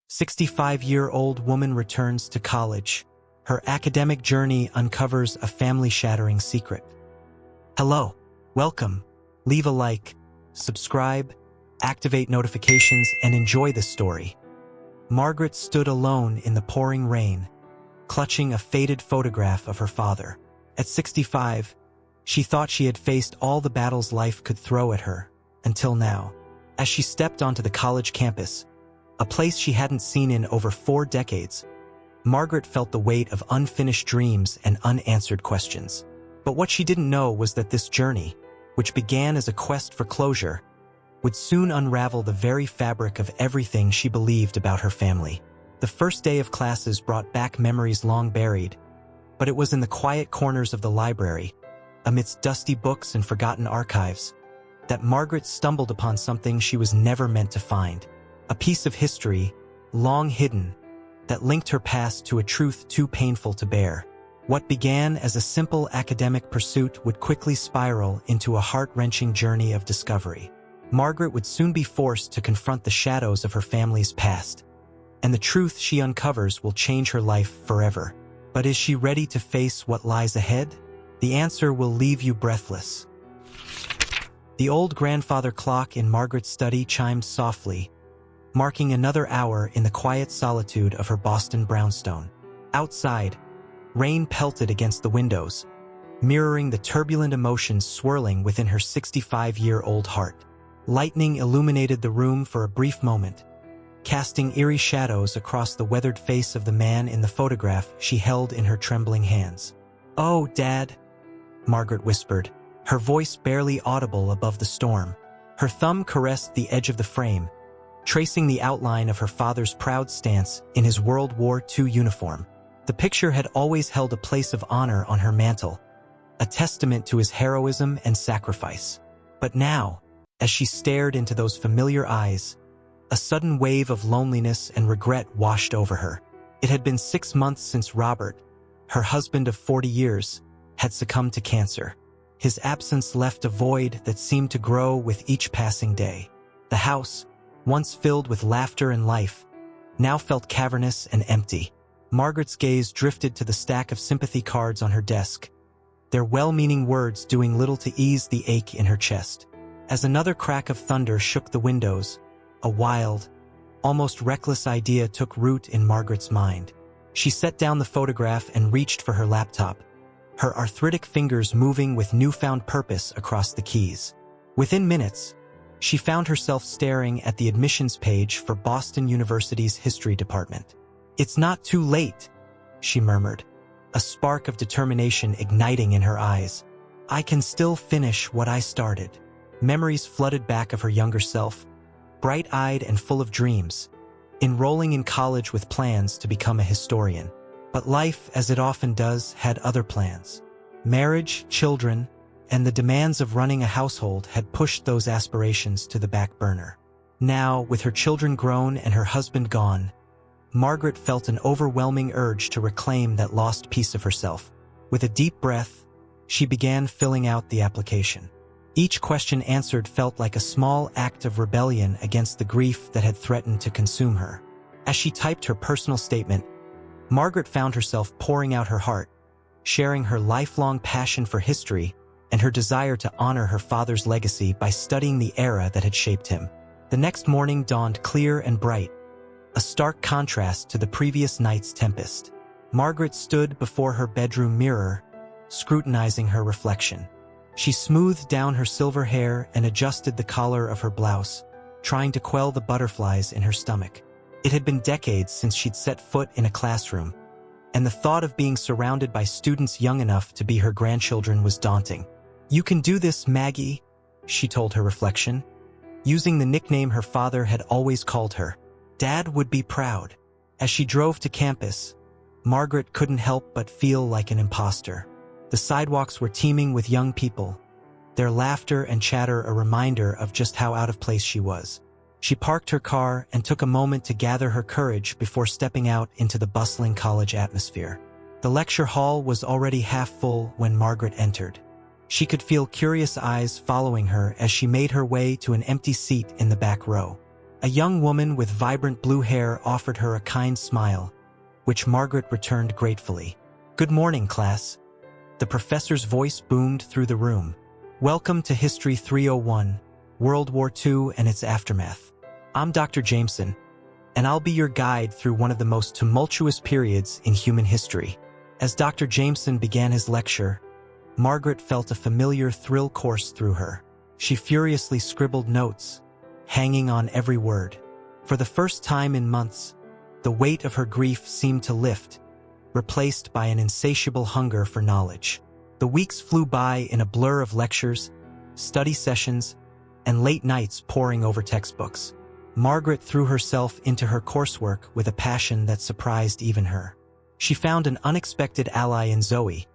65-year-old woman returns to college. Her academic journey uncovers a family-shattering secret. Hello, welcome. Leave a like, subscribe, activate notifications, and enjoy this story. Margaret stood alone in the pouring rain, clutching a faded photograph of her father. At 65, she thought she had faced all the battles life could throw at her, until now. As she stepped onto the college campus, a place she hadn't seen in over 4 decades, Margaret felt the weight of unfinished dreams and unanswered questions. But what she didn't know was that this journey, which began as a quest for closure, would soon unravel the very fabric of everything she believed about her family. The first day of classes brought back memories long buried, but it was in the quiet corners of the library, amidst dusty books and forgotten archives, that Margaret stumbled upon something she was never meant to find. A piece of history, long hidden, that linked her past to a truth too painful to bear. What began as a simple academic pursuit would quickly spiral into a heart-wrenching journey of discovery. Margaret would soon be forced to confront the shadows of her family's past, and the truth she uncovers will change her life forever. But is she ready to face what lies ahead? The answer will leave you breathless. The old grandfather clock in Margaret's study chimed softly, marking another hour in the quiet solitude of her Boston brownstone. Outside, rain pelted against the windows, mirroring the turbulent emotions swirling within her 65-year-old heart. Lightning illuminated the room for a brief moment, casting eerie shadows across the weathered face of the man in the photograph she held in her trembling hands. "Oh, Dad," Margaret whispered, her voice barely audible above the storm. Her thumb caressed the edge of the frame, tracing the outline of her father's proud stance in his World War II uniform. The picture had always held a place of honor on her mantle, a testament to his heroism and sacrifice. But now, as she stared into those familiar eyes, a sudden wave of loneliness and regret washed over her. It had been 6 months since Robert, her husband of 40 years, had succumbed to cancer. His absence left a void that seemed to grow with each passing day. The house, once filled with laughter and life, now felt cavernous and empty. Margaret's gaze drifted to the stack of sympathy cards on her desk, their well-meaning words doing little to ease the ache in her chest. As another crack of thunder shook the windows, a wild, almost reckless idea took root in Margaret's mind. She set down the photograph and reached for her laptop, her arthritic fingers moving with newfound purpose across the keys. Within minutes, she found herself staring at the admissions page for Boston University's history department. "It's not too late," she murmured, a spark of determination igniting in her eyes. "I can still finish what I started." Memories flooded back of her younger self, bright-eyed and full of dreams, enrolling in college with plans to become a historian. But life, as it often does, had other plans. Marriage, children, and the demands of running a household had pushed those aspirations to the back burner. Now, with her children grown and her husband gone, Margaret felt an overwhelming urge to reclaim that lost piece of herself. With a deep breath, she began filling out the application. Each question answered felt like a small act of rebellion against the grief that had threatened to consume her. As she typed her personal statement, Margaret found herself pouring out her heart, sharing her lifelong passion for history and her desire to honor her father's legacy by studying the era that had shaped him. The next morning dawned clear and bright, a stark contrast to the previous night's tempest. Margaret stood before her bedroom mirror, scrutinizing her reflection. She smoothed down her silver hair and adjusted the collar of her blouse, trying to quell the butterflies in her stomach. It had been decades since she'd set foot in a classroom, and the thought of being surrounded by students young enough to be her grandchildren was daunting. "You can do this, Maggie," she told her reflection, using the nickname her father had always called her. "Dad would be proud." As she drove to campus, Margaret couldn't help but feel like an imposter. The sidewalks were teeming with young people, their laughter and chatter a reminder of just how out of place she was. She parked her car and took a moment to gather her courage before stepping out into the bustling college atmosphere. The lecture hall was already half full when Margaret entered. She could feel curious eyes following her as she made her way to an empty seat in the back row. A young woman with vibrant blue hair offered her a kind smile, which Margaret returned gratefully. "Good morning, class." The professor's voice boomed through the room. "Welcome to History 301, World War II and its aftermath. I'm Dr. Jameson, and I'll be your guide through one of the most tumultuous periods in human history." As Dr. Jameson began his lecture, Margaret felt a familiar thrill course through her. She furiously scribbled notes, hanging on every word. For the first time in months, the weight of her grief seemed to lift, replaced by an insatiable hunger for knowledge. The weeks flew by in a blur of lectures, study sessions, and late nights poring over textbooks. Margaret threw herself into her coursework with a passion that surprised even her. She found an unexpected ally in Zoe,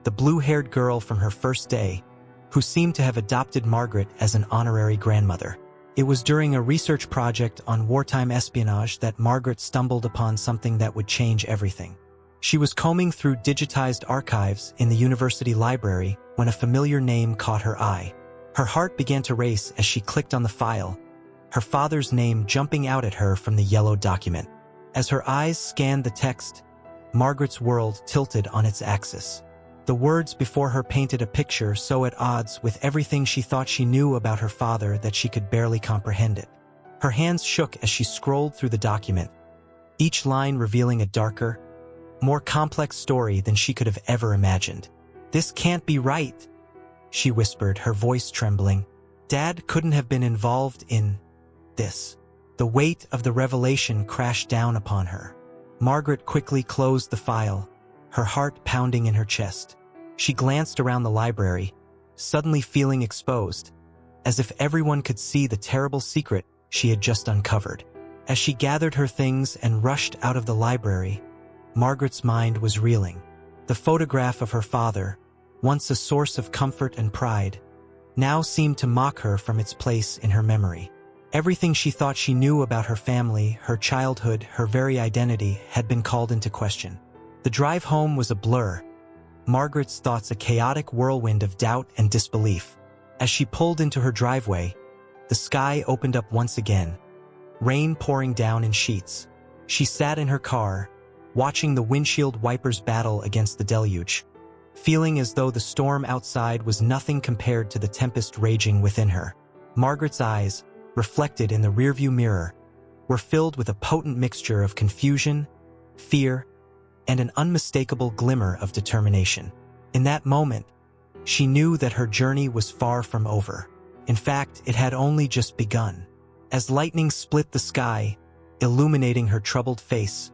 the blue-haired girl from her first day, who seemed to have adopted Margaret as an honorary grandmother. It was during a research project on wartime espionage that Margaret stumbled upon something that would change everything. She was combing through digitized archives in the university library when a familiar name caught her eye. Her heart began to race as she clicked on the file, her father's name jumping out at her from the yellow document. As her eyes scanned the text, Margaret's world tilted on its axis. The words before her painted a picture so at odds with everything she thought she knew about her father that she could barely comprehend it. Her hands shook as she scrolled through the document, each line revealing a darker, more complex story than she could have ever imagined. "This can't be right," she whispered, her voice trembling. "Dad couldn't have been involved in this." The weight of the revelation crashed down upon her. Margaret quickly closed the file, her heart pounding in her chest. She glanced around the library, suddenly feeling exposed, as if everyone could see the terrible secret she had just uncovered. As she gathered her things and rushed out of the library, Margaret's mind was reeling. The photograph of her father, once a source of comfort and pride, now seemed to mock her from its place in her memory. Everything she thought she knew about her family, her childhood, her very identity, had been called into question. The drive home was a blur, Margaret's thoughts a chaotic whirlwind of doubt and disbelief. As she pulled into her driveway, the sky opened up once again, rain pouring down in sheets. She sat in her car, watching the windshield wipers battle against the deluge, feeling as though the storm outside was nothing compared to the tempest raging within her. Margaret's eyes, reflected in the rearview mirror, were filled with a potent mixture of confusion, fear, and an unmistakable glimmer of determination. In that moment, she knew that her journey was far from over. In fact, it had only just begun. As lightning split the sky, illuminating her troubled face,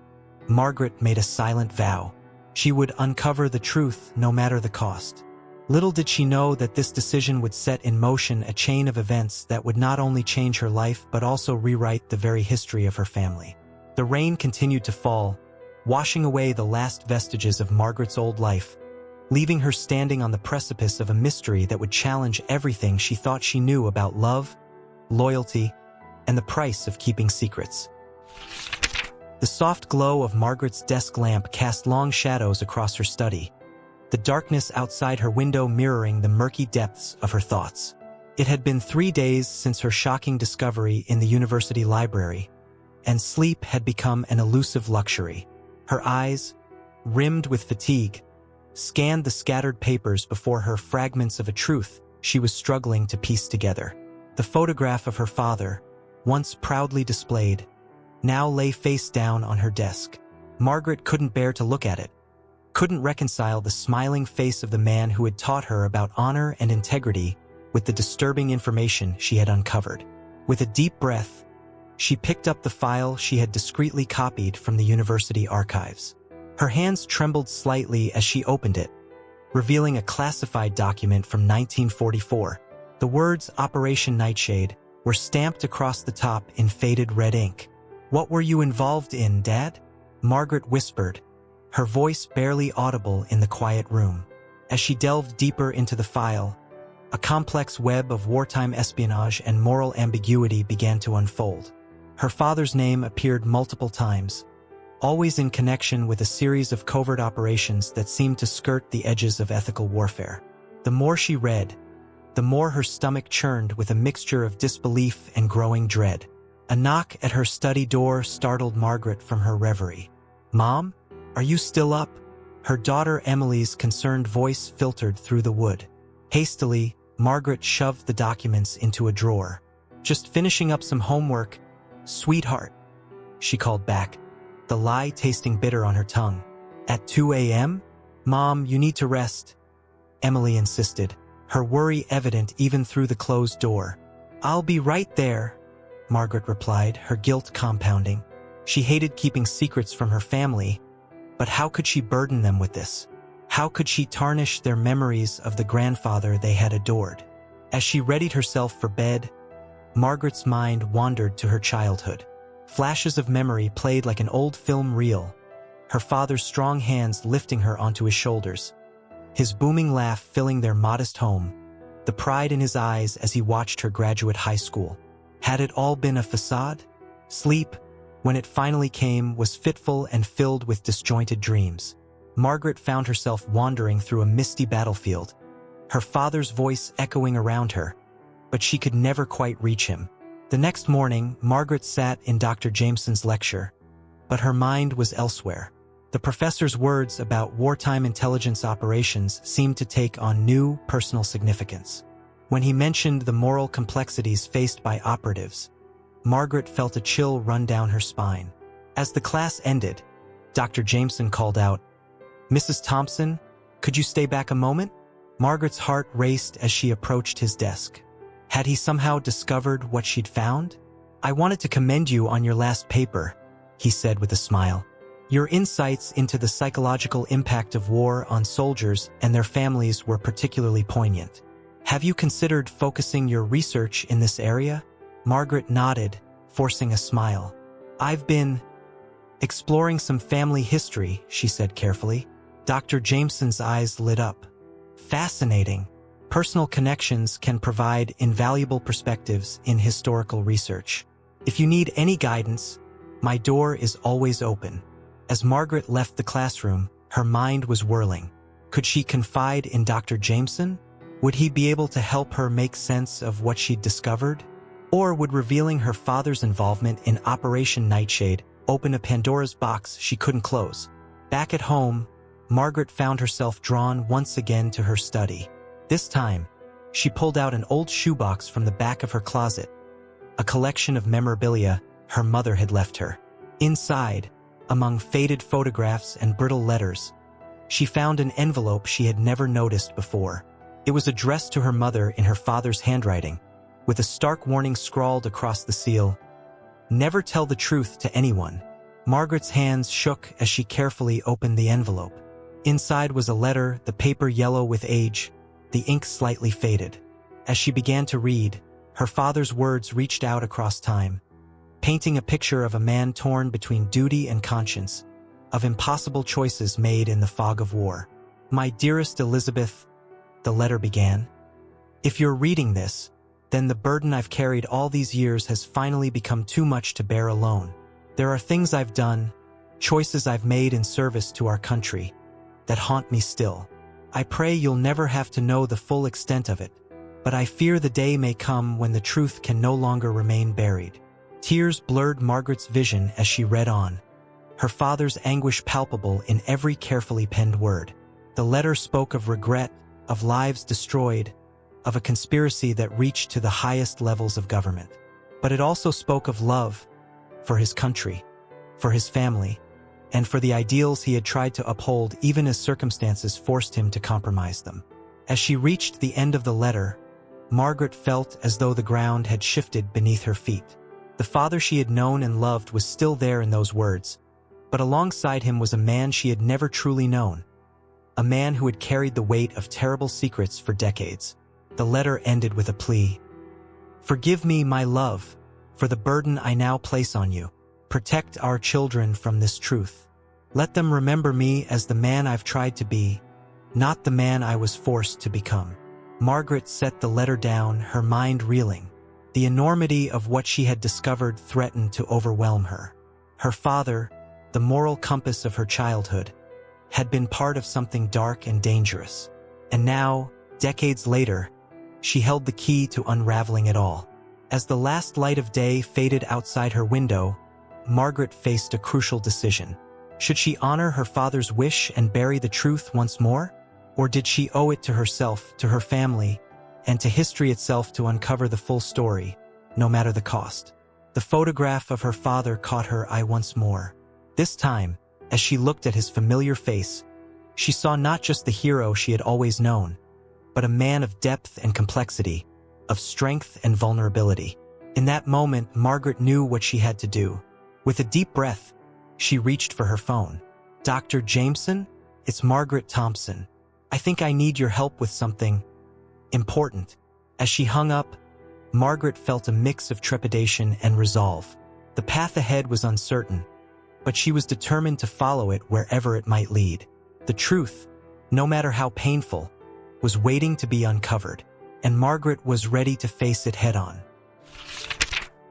Margaret made a silent vow. She would uncover the truth no matter the cost. Little did she know that this decision would set in motion a chain of events that would not only change her life but also rewrite the very history of her family. The rain continued to fall, washing away the last vestiges of Margaret's old life, leaving her standing on the precipice of a mystery that would challenge everything she thought she knew about love, loyalty, and the price of keeping secrets. The soft glow of Margaret's desk lamp cast long shadows across her study, the darkness outside her window mirroring the murky depths of her thoughts. It had been 3 days since her shocking discovery in the university library, and sleep had become an elusive luxury. Her eyes, rimmed with fatigue, scanned the scattered papers before her, fragments of a truth she was struggling to piece together. The photograph of her father, once proudly displayed, now lay face down on her desk. Margaret couldn't bear to look at it, couldn't reconcile the smiling face of the man who had taught her about honor and integrity with the disturbing information she had uncovered. With a deep breath, she picked up the file she had discreetly copied from the university archives. Her hands trembled slightly as she opened it, revealing a classified document from 1944. The words Operation Nightshade were stamped across the top in faded red ink. "What were you involved in, Dad?" Margaret whispered, her voice barely audible in the quiet room. As she delved deeper into the file, a complex web of wartime espionage and moral ambiguity began to unfold. Her father's name appeared multiple times, always in connection with a series of covert operations that seemed to skirt the edges of ethical warfare. The more she read, the more her stomach churned with a mixture of disbelief and growing dread. A knock at her study door startled Margaret from her reverie. "Mom, are you still up?" Her daughter Emily's concerned voice filtered through the wood. Hastily, Margaret shoved the documents into a drawer. "Just finishing up some homework, sweetheart," she called back, the lie tasting bitter on her tongue. "At 2 a.m.? Mom, you need to rest," Emily insisted, her worry evident even through the closed door. "I'll be right there," Margaret replied, her guilt compounding. She hated keeping secrets from her family, but how could she burden them with this? How could she tarnish their memories of the grandfather they had adored? As she readied herself for bed, Margaret's mind wandered to her childhood. Flashes of memory played like an old film reel, her father's strong hands lifting her onto his shoulders, his booming laugh filling their modest home, the pride in his eyes as he watched her graduate high school. Had it all been a facade? Sleep, when it finally came, was fitful and filled with disjointed dreams. Margaret found herself wandering through a misty battlefield, her father's voice echoing around her, but she could never quite reach him. The next morning, Margaret sat in Dr. Jameson's lecture, but her mind was elsewhere. The professor's words about wartime intelligence operations seemed to take on new, personal significance. When he mentioned the moral complexities faced by operatives, Margaret felt a chill run down her spine. As the class ended, Dr. Jameson called out, "Mrs. Thompson, could you stay back a moment?" Margaret's heart raced as she approached his desk. Had he somehow discovered what she'd found? "I wanted to commend you on your last paper," he said with a smile. "Your insights into the psychological impact of war on soldiers and their families were particularly poignant. Have you considered focusing your research in this area?" Margaret nodded, forcing a smile. "I've been exploring some family history," she said carefully. Dr. Jameson's eyes lit up. "Fascinating. Personal connections can provide invaluable perspectives in historical research. If you need any guidance, my door is always open." As Margaret left the classroom, her mind was whirling. Could she confide in Dr. Jameson? Would he be able to help her make sense of what she'd discovered? Or would revealing her father's involvement in Operation Nightshade open a Pandora's box she couldn't close? Back at home, Margaret found herself drawn once again to her study. This time, she pulled out an old shoebox from the back of her closet, a collection of memorabilia her mother had left her. Inside, among faded photographs and brittle letters, she found an envelope she had never noticed before. It was addressed to her mother in her father's handwriting, with a stark warning scrawled across the seal, "Never tell the truth to anyone." Margaret's hands shook as she carefully opened the envelope. Inside was a letter, the paper yellow with age, the ink slightly faded. As she began to read, her father's words reached out across time, painting a picture of a man torn between duty and conscience, of impossible choices made in the fog of war. "My dearest Elizabeth," the letter began, "if you're reading this, then the burden I've carried all these years has finally become too much to bear alone. There are things I've done, choices I've made in service to our country, that haunt me still. I pray you'll never have to know the full extent of it, but I fear the day may come when the truth can no longer remain buried." Tears blurred Margaret's vision as she read on, her father's anguish palpable in every carefully penned word. The letter spoke of regret, of lives destroyed, of a conspiracy that reached to the highest levels of government. But it also spoke of love for his country, for his family, and for the ideals he had tried to uphold even as circumstances forced him to compromise them. As she reached the end of the letter, Margaret felt as though the ground had shifted beneath her feet. The father she had known and loved was still there in those words, but alongside him was a man she had never truly known, a man who had carried the weight of terrible secrets for decades. The letter ended with a plea. "Forgive me, my love, for the burden I now place on you. Protect our children from this truth. Let them remember me as the man I've tried to be, not the man I was forced to become." Margaret set the letter down, her mind reeling. The enormity of what she had discovered threatened to overwhelm her. Her father, the moral compass of her childhood, had been part of something dark and dangerous. And now, decades later, she held the key to unraveling it all. As the last light of day faded outside her window, Margaret faced a crucial decision. Should she honor her father's wish and bury the truth once more? Or did she owe it to herself, to her family, and to history itself to uncover the full story, no matter the cost? The photograph of her father caught her eye once more. This time, as she looked at his familiar face, she saw not just the hero she had always known, but a man of depth and complexity, of strength and vulnerability. In that moment, Margaret knew what she had to do. With a deep breath, she reached for her phone. "Dr. Jameson? It's Margaret Thompson. I think I need your help with something important." As she hung up, Margaret felt a mix of trepidation and resolve. The path ahead was uncertain, but she was determined to follow it wherever it might lead. The truth, no matter how painful, was waiting to be uncovered, and Margaret was ready to face it head-on.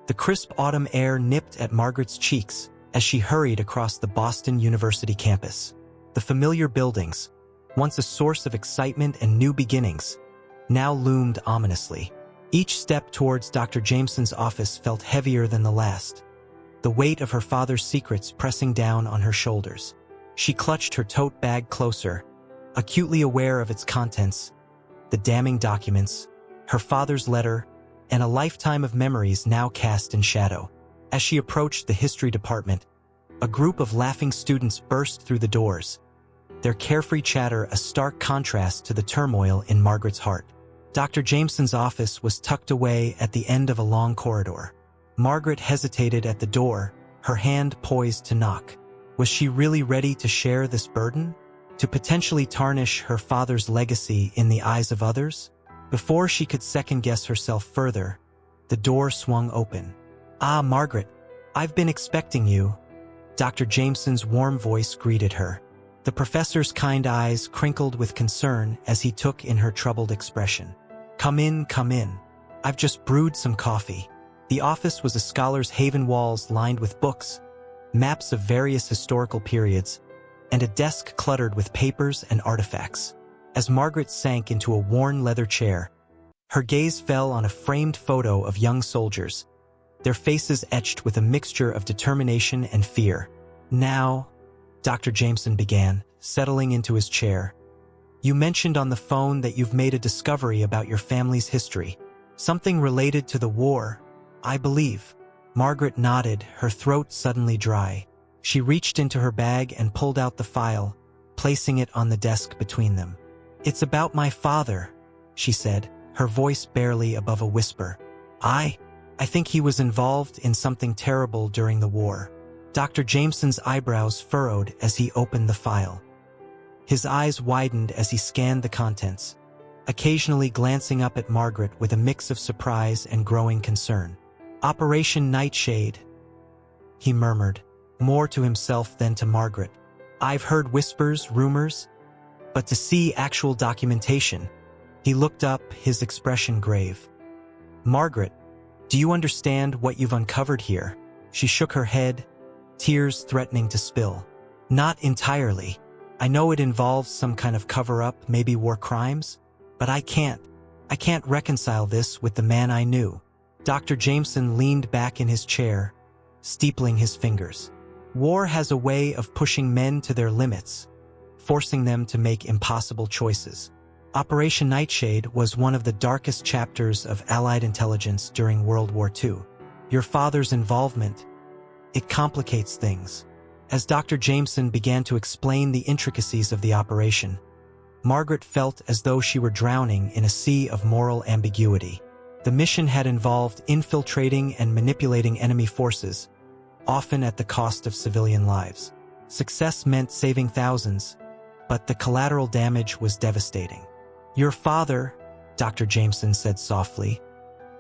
The crisp autumn air nipped at Margaret's cheeks as she hurried across the Boston University campus. The familiar buildings, once a source of excitement and new beginnings, now loomed ominously. Each step towards Dr. Jameson's office felt heavier than the last, the weight of her father's secrets pressing down on her shoulders. She clutched her tote bag closer, acutely aware of its contents, the damning documents, her father's letter, and a lifetime of memories now cast in shadow. As she approached the history department, a group of laughing students burst through the doors, their carefree chatter a stark contrast to the turmoil in Margaret's heart. Dr. Jameson's office was tucked away at the end of a long corridor. Margaret hesitated at the door, her hand poised to knock. Was she really ready to share this burden? To potentially tarnish her father's legacy in the eyes of others? Before she could second-guess herself further, the door swung open. "Ah, Margaret, I've been expecting you." Dr. Jameson's warm voice greeted her. The professor's kind eyes crinkled with concern as he took in her troubled expression. Come in, come in. I've just brewed some coffee." The office was a scholar's haven, walls lined with books, maps of various historical periods, and a desk cluttered with papers and artifacts. As Margaret sank into a worn leather chair, her gaze fell on a framed photo of young soldiers, their faces etched with a mixture of determination and fear. "Now," Dr. Jameson began, settling into his chair, "you mentioned on the phone that you've made a discovery about your family's history. Something related to the war, I believe." Margaret nodded, her throat suddenly dry. She reached into her bag and pulled out the file, placing it on the desk between them. "It's about my father," she said, her voice barely above a whisper. I think he was involved in something terrible during the war." Dr. Jameson's eyebrows furrowed as he opened the file. His eyes widened as he scanned the contents, occasionally glancing up at Margaret with a mix of surprise and growing concern. "Operation Nightshade," he murmured, more to himself than to Margaret. "I've heard whispers, rumors, but to see actual documentation." He looked up, his expression grave. "Margaret, do you understand what you've uncovered here?" She shook her head, tears threatening to spill. "Not entirely. I know it involves some kind of cover-up, maybe war crimes, but I can't reconcile this with the man I knew." Dr. Jameson leaned back in his chair, steepling his fingers. "War has a way of pushing men to their limits, forcing them to make impossible choices. Operation Nightshade was one of the darkest chapters of Allied intelligence during World War II. Your father's involvement, it complicates things." As Dr. Jameson began to explain the intricacies of the operation, Margaret felt as though she were drowning in a sea of moral ambiguity. The mission had involved infiltrating and manipulating enemy forces, often at the cost of civilian lives. Success meant saving thousands, but the collateral damage was devastating. "Your father," Dr. Jameson said softly,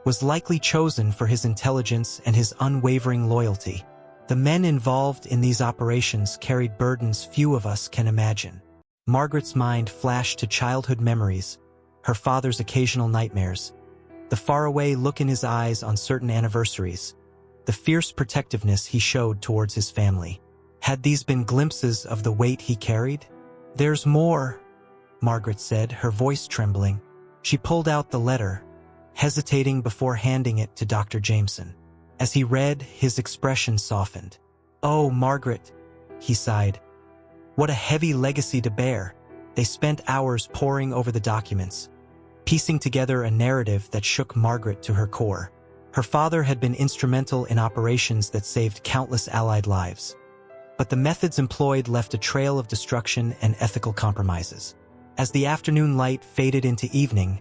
"was likely chosen for his intelligence and his unwavering loyalty. The men involved in these operations carried burdens few of us can imagine." Margaret's mind flashed to childhood memories, her father's occasional nightmares, the faraway look in his eyes on certain anniversaries, the fierce protectiveness he showed towards his family. Had these been glimpses of the weight he carried? "There's more," Margaret said, her voice trembling. She pulled out the letter, hesitating before handing it to Dr. Jameson. As he read, his expression softened. "Oh, Margaret," he sighed. "What a heavy legacy to bear." They spent hours poring over the documents, piecing together a narrative that shook Margaret to her core. Her father had been instrumental in operations that saved countless Allied lives. But the methods employed left a trail of destruction and ethical compromises. As the afternoon light faded into evening,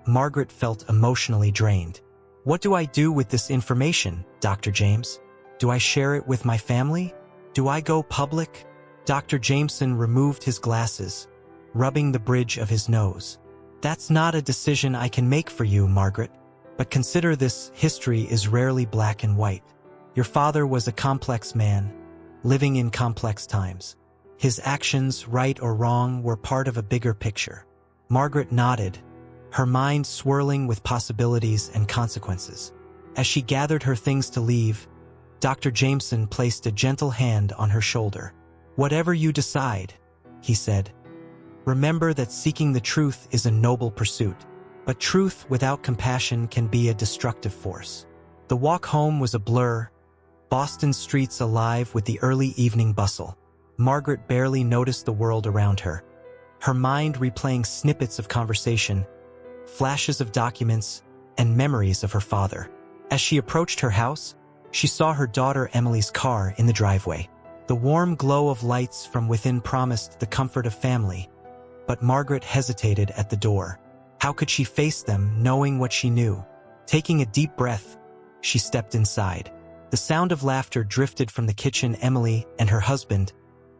Margaret felt emotionally drained. "What do I do with this information, Dr. James? Do I share it with my family? Do I go public?" Dr. Jameson removed his glasses, rubbing the bridge of his nose. "That's not a decision I can make for you, Margaret. But consider this: history is rarely black and white. Your father was a complex man, living in complex times. His actions, right or wrong, were part of a bigger picture." Margaret nodded, her mind swirling with possibilities and consequences. As she gathered her things to leave, Dr. Jameson placed a gentle hand on her shoulder. "Whatever you decide," he said, "remember that seeking the truth is a noble pursuit, but truth without compassion can be a destructive force." The walk home was a blur, Boston streets alive with the early evening bustle. Margaret barely noticed the world around her, her mind replaying snippets of conversation, flashes of documents, and memories of her father. As she approached her house, she saw her daughter Emily's car in the driveway. The warm glow of lights from within promised the comfort of family, but Margaret hesitated at the door. How could she face them, knowing what she knew? Taking a deep breath, she stepped inside. The sound of laughter drifted from the kitchen. Emily and her husband,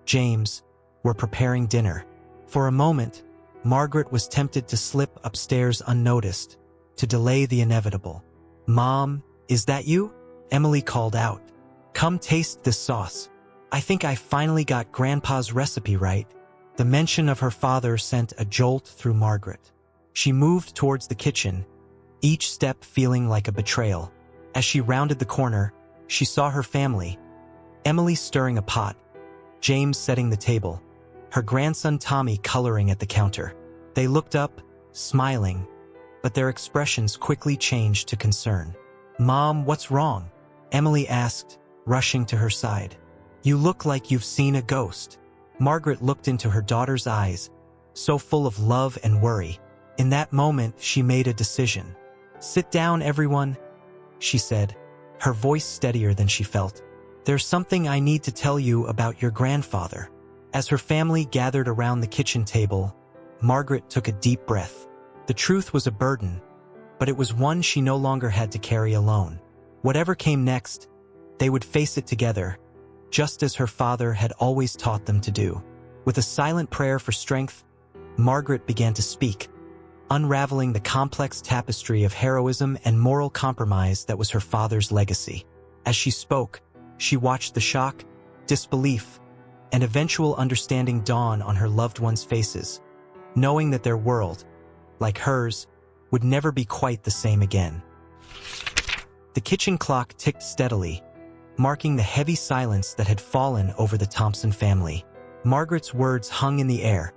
James, were preparing dinner. For a moment, Margaret was tempted to slip upstairs unnoticed, to delay the inevitable. "Mom, is that you?" Emily called out. "Come taste this sauce. I think I finally got Grandpa's recipe right." The mention of her father sent a jolt through Margaret. She moved towards the kitchen, each step feeling like a betrayal. As she rounded the corner, she saw her family, Emily stirring a pot, James setting the table, her grandson Tommy coloring at the counter. They looked up, smiling, but their expressions quickly changed to concern. "Mom, what's wrong?" Emily asked, rushing to her side. "You look like you've seen a ghost." Margaret looked into her daughter's eyes, so full of love and worry. In that moment, she made a decision. "Sit down, everyone," she said, her voice steadier than she felt. "There's something I need to tell you about your grandfather." As her family gathered around the kitchen table, Margaret took a deep breath. The truth was a burden, but it was one she no longer had to carry alone. Whatever came next, they would face it together, just as her father had always taught them to do. With a silent prayer for strength, Margaret began to speak, unraveling the complex tapestry of heroism and moral compromise that was her father's legacy. As she spoke, she watched the shock, disbelief, and eventual understanding dawn on her loved ones' faces, knowing that their world, like hers, would never be quite the same again. The kitchen clock ticked steadily, marking the heavy silence that had fallen over the Thompson family. Margaret's words hung in the air,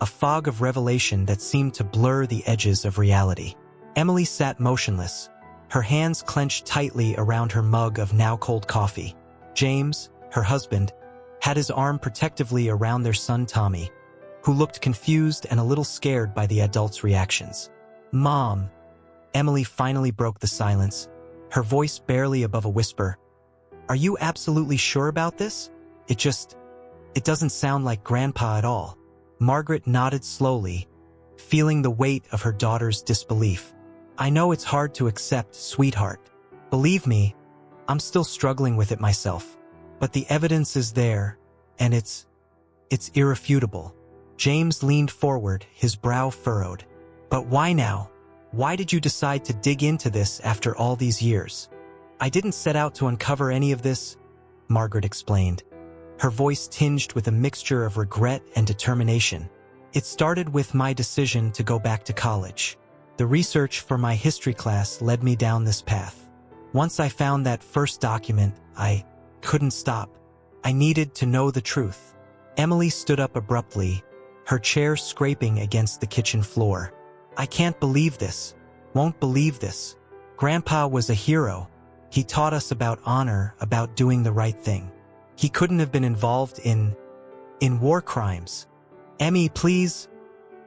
a fog of revelation that seemed to blur the edges of reality. Emily sat motionless, her hands clenched tightly around her mug of now-cold coffee. James, her husband, had his arm protectively around their son Tommy, who looked confused and a little scared by the adults' reactions. "Mom," Emily finally broke the silence, her voice barely above a whisper. "Are you absolutely sure about this? It doesn't sound like Grandpa at all." Margaret nodded slowly, feeling the weight of her daughter's disbelief. "I know it's hard to accept, sweetheart. Believe me, I'm still struggling with it myself. But the evidence is there, and it's irrefutable." James leaned forward, his brow furrowed. "But why now? Why did you decide to dig into this after all these years?" "I didn't set out to uncover any of this," Margaret explained, her voice tinged with a mixture of regret and determination. "It started with my decision to go back to college. The research for my history class led me down this path. Once I found that first document, I couldn't stop. I needed to know the truth." Emily stood up abruptly, her chair scraping against the kitchen floor. "I can't believe this. won't believe this. Grandpa was a hero. He taught us about honor, about doing the right thing. He couldn't have been involved in war crimes. Emmy, please.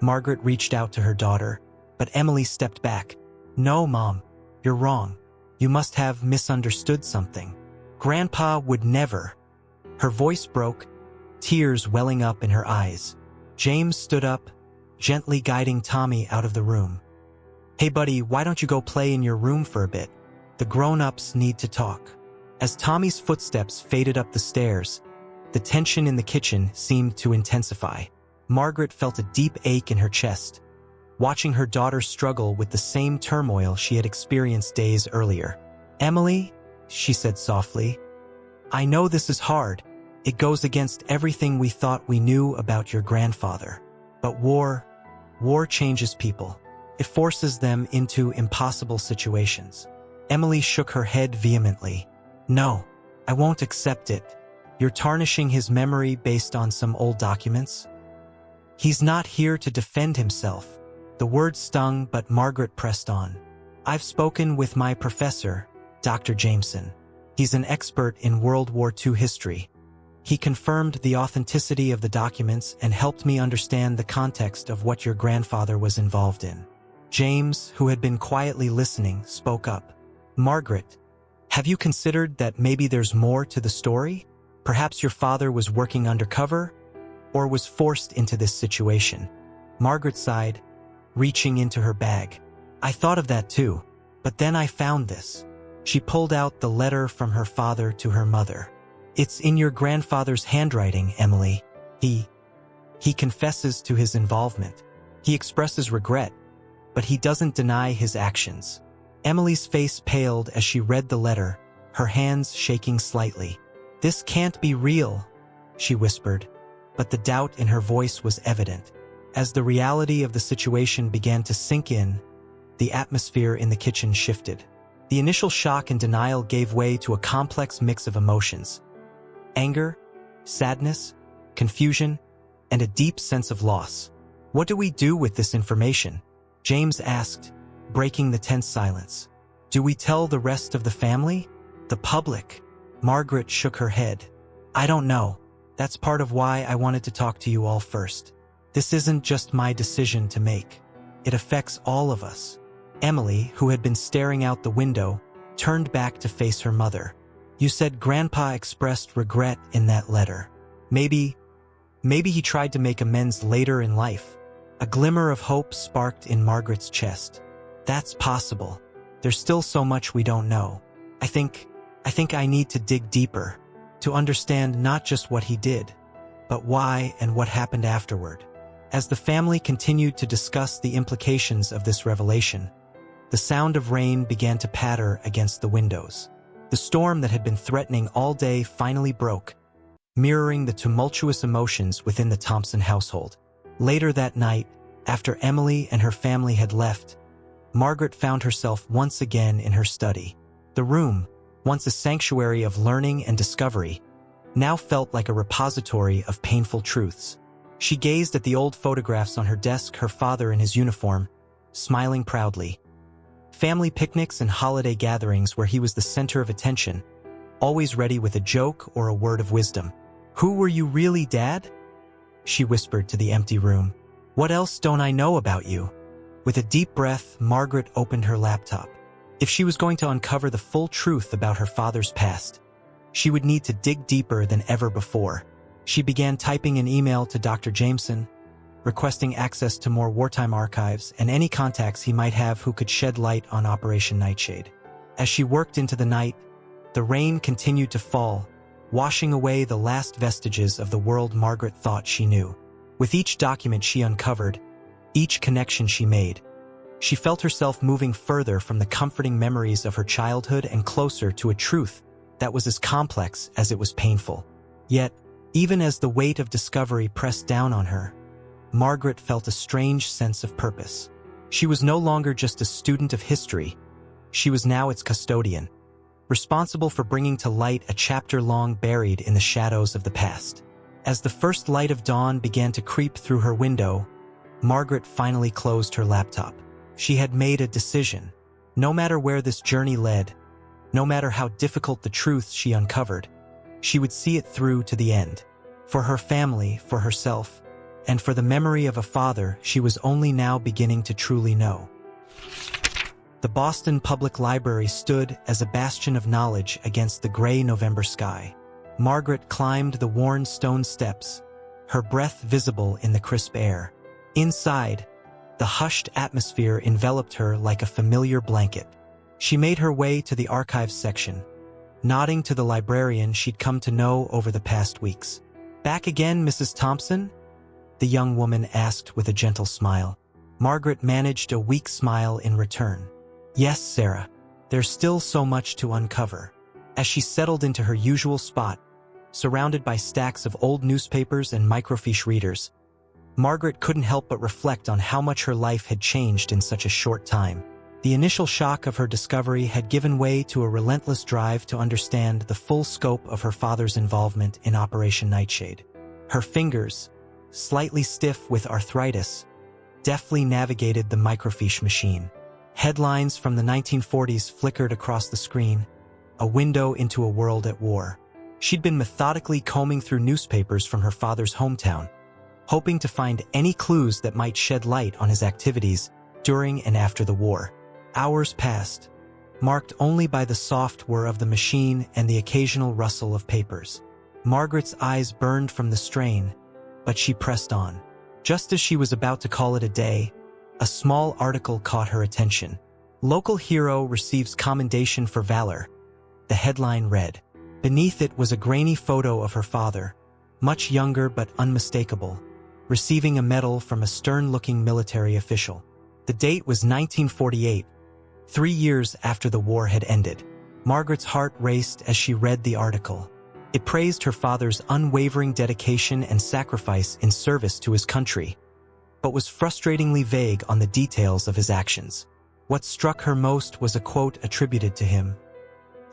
Margaret reached out to her daughter, but Emily stepped back. No, Mom, you're wrong. You must have misunderstood something. Grandpa would never. Her voice broke, tears welling up in her eyes. James stood up, gently guiding Tommy out of the room. Hey buddy, why don't you go play in your room for a bit? The grown-ups need to talk. As Tommy's footsteps faded up the stairs, the tension in the kitchen seemed to intensify. Margaret felt a deep ache in her chest, watching her daughter struggle with the same turmoil she had experienced days earlier. Emily, she said softly, I know this is hard. It goes against everything we thought we knew about your grandfather. But war changes people. It forces them into impossible situations. Emily shook her head vehemently. No, I won't accept it. You're tarnishing his memory based on some old documents? He's not here to defend himself. The word stung, but Margaret pressed on. I've spoken with my professor, Dr. Jameson. He's an expert in World War II history. He confirmed the authenticity of the documents and helped me understand the context of what your grandfather was involved in. James, who had been quietly listening, spoke up. Margaret, have you considered that maybe there's more to the story? Perhaps your father was working undercover, or was forced into this situation. Margaret sighed, reaching into her bag. I thought of that too, but then I found this. She pulled out the letter from her father to her mother. It's in your grandfather's handwriting, Emily. He confesses to his involvement. He expresses regret, but he doesn't deny his actions. Emily's face paled as she read the letter, her hands shaking slightly. This can't be real, she whispered, but the doubt in her voice was evident. As the reality of the situation began to sink in, the atmosphere in the kitchen shifted. The initial shock and denial gave way to a complex mix of emotions. Anger, sadness, confusion, and a deep sense of loss. What do we do with this information? James asked, breaking the tense silence. Do we tell the rest of the family? The public? Margaret shook her head. I don't know. That's part of why I wanted to talk to you all first. This isn't just my decision to make. It affects all of us. Emily, who had been staring out the window, turned back to face her mother. You said Grandpa expressed regret in that letter. Maybe he tried to make amends later in life. A glimmer of hope sparked in Margaret's chest. That's possible. There's still so much we don't know. I think I need to dig deeper, to understand not just what he did, but why and what happened afterward. As the family continued to discuss the implications of this revelation, the sound of rain began to patter against the windows. The storm that had been threatening all day finally broke, mirroring the tumultuous emotions within the Thompson household. Later that night, after Emily and her family had left, Margaret found herself once again in her study. The room, once a sanctuary of learning and discovery, now felt like a repository of painful truths. She gazed at the old photographs on her desk, her father in his uniform, smiling proudly. Family picnics and holiday gatherings where he was the center of attention, always ready with a joke or a word of wisdom. Who were you really, Dad? She whispered to the empty room. What else don't I know about you? With a deep breath, Margaret opened her laptop. If she was going to uncover the full truth about her father's past, she would need to dig deeper than ever before. She began typing an email to Dr. Jameson, requesting access to more wartime archives and any contacts he might have who could shed light on Operation Nightshade. As she worked into the night, the rain continued to fall, washing away the last vestiges of the world Margaret thought she knew. With each document she uncovered, each connection she made, she felt herself moving further from the comforting memories of her childhood and closer to a truth that was as complex as it was painful. Yet, even as the weight of discovery pressed down on her, Margaret felt a strange sense of purpose. She was no longer just a student of history. She was now its custodian, responsible for bringing to light a chapter long buried in the shadows of the past. As the first light of dawn began to creep through her window, Margaret finally closed her laptop. She had made a decision. No matter where this journey led, no matter how difficult the truth she uncovered, she would see it through to the end. For her family, for herself, and for the memory of a father she was only now beginning to truly know. The Boston Public Library stood as a bastion of knowledge against the gray November sky. Margaret climbed the worn stone steps, her breath visible in the crisp air. Inside, the hushed atmosphere enveloped her like a familiar blanket. She made her way to the archives section, nodding to the librarian she'd come to know over the past weeks. "Back again, Mrs. Thompson?" the young woman asked with a gentle smile. Margaret managed a weak smile in return. "Yes, Sarah. There's still so much to uncover." As she settled into her usual spot, surrounded by stacks of old newspapers and microfiche readers, Margaret couldn't help but reflect on how much her life had changed in such a short time. The initial shock of her discovery had given way to a relentless drive to understand the full scope of her father's involvement in Operation Nightshade. Her fingers, slightly stiff with arthritis, deftly navigated the microfiche machine. Headlines from the 1940s flickered across the screen, a window into a world at war. She'd been methodically combing through newspapers from her father's hometown, hoping to find any clues that might shed light on his activities during and after the war. Hours passed, marked only by the soft whir of the machine and the occasional rustle of papers. Margaret's eyes burned from the strain, but she pressed on. Just as she was about to call it a day, a small article caught her attention. "Local hero receives commendation for valor," the headline read. Beneath it was a grainy photo of her father, much younger but unmistakable, receiving a medal from a stern-looking military official. The date was 1948, 3 years after the war had ended. Margaret's heart raced as she read the article. It praised her father's unwavering dedication and sacrifice in service to his country, but was frustratingly vague on the details of his actions. What struck her most was a quote attributed to him.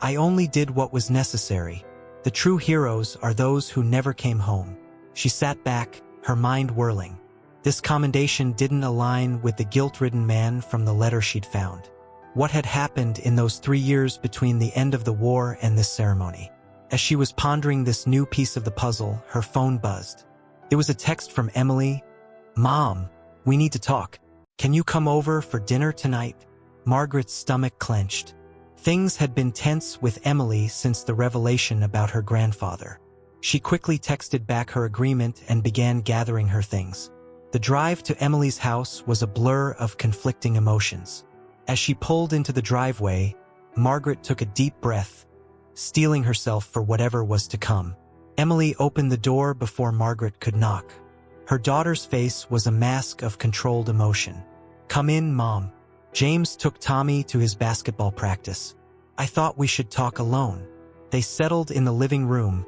"I only did what was necessary. The true heroes are those who never came home." She sat back, her mind whirling. This commendation didn't align with the guilt-ridden man from the letter she'd found. What had happened in those 3 years between the end of the war and this ceremony? As she was pondering this new piece of the puzzle, her phone buzzed. It was a text from Emily. "Mom, we need to talk. Can you come over for dinner tonight?" Margaret's stomach clenched. Things had been tense with Emily since the revelation about her grandfather. She quickly texted back her agreement and began gathering her things. The drive to Emily's house was a blur of conflicting emotions. As she pulled into the driveway, Margaret took a deep breath, steeling herself for whatever was to come. Emily opened the door before Margaret could knock. Her daughter's face was a mask of controlled emotion. "Come in, Mom. James took Tommy to his basketball practice. I thought we should talk alone." They settled in the living room,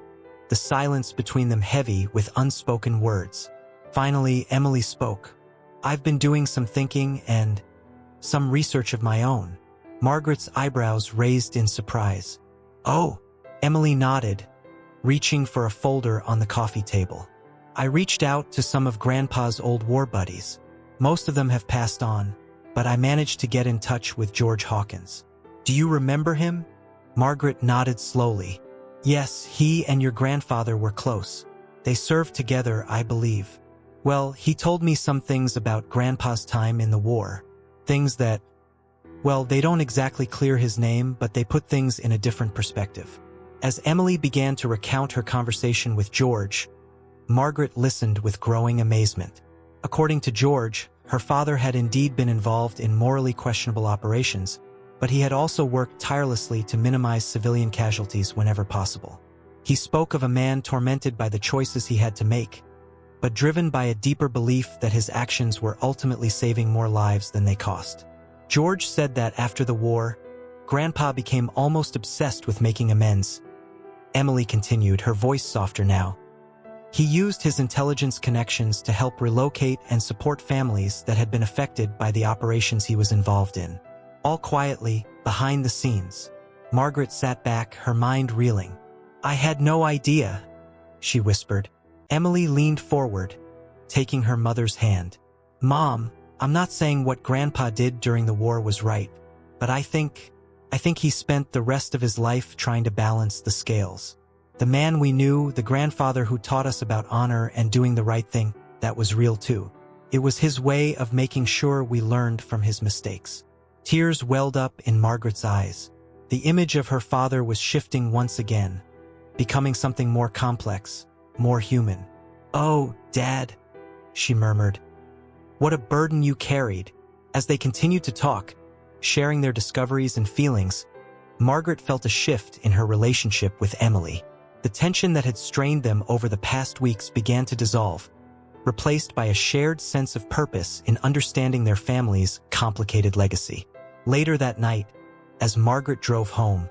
the silence between them heavy with unspoken words. Finally, Emily spoke. "I've been doing some thinking and some research of my own." Margaret's eyebrows raised in surprise. "Oh," Emily nodded, reaching for a folder on the coffee table. "I reached out to some of Grandpa's old war buddies. Most of them have passed on, but I managed to get in touch with George Hawkins. Do you remember him?" Margaret nodded slowly. "Yes, he and your grandfather were close. They served together, I believe. Well, he told me some things about Grandpa's time in the war. Things that, well, they don't exactly clear his name, but they put things in a different perspective." As Emily began to recount her conversation with George, Margaret listened with growing amazement. According to George, her father had indeed been involved in morally questionable operations, but he had also worked tirelessly to minimize civilian casualties whenever possible. He spoke of a man tormented by the choices he had to make, but driven by a deeper belief that his actions were ultimately saving more lives than they cost. George said that after the war, Grandpa became almost obsessed with making amends. Emily continued, her voice softer now. He used his intelligence connections to help relocate and support families that had been affected by the operations he was involved in. All quietly, behind the scenes, Margaret sat back, her mind reeling. "I had no idea," she whispered. Emily leaned forward, taking her mother's hand. "Mom, I'm not saying what Grandpa did during the war was right, but I think he spent the rest of his life trying to balance the scales. The man we knew, the grandfather who taught us about honor and doing the right thing, that was real too. It was his way of making sure we learned from his mistakes. Tears welled up in Margaret's eyes. The image of her father was shifting once again, becoming something more complex, more human. "Oh, Dad," she murmured. "What a burden you carried." As they continued to talk, sharing their discoveries and feelings, Margaret felt a shift in her relationship with Emily. The tension that had strained them over the past weeks began to dissolve, replaced by a shared sense of purpose in understanding their family's complicated legacy. Later that night, as Margaret drove home,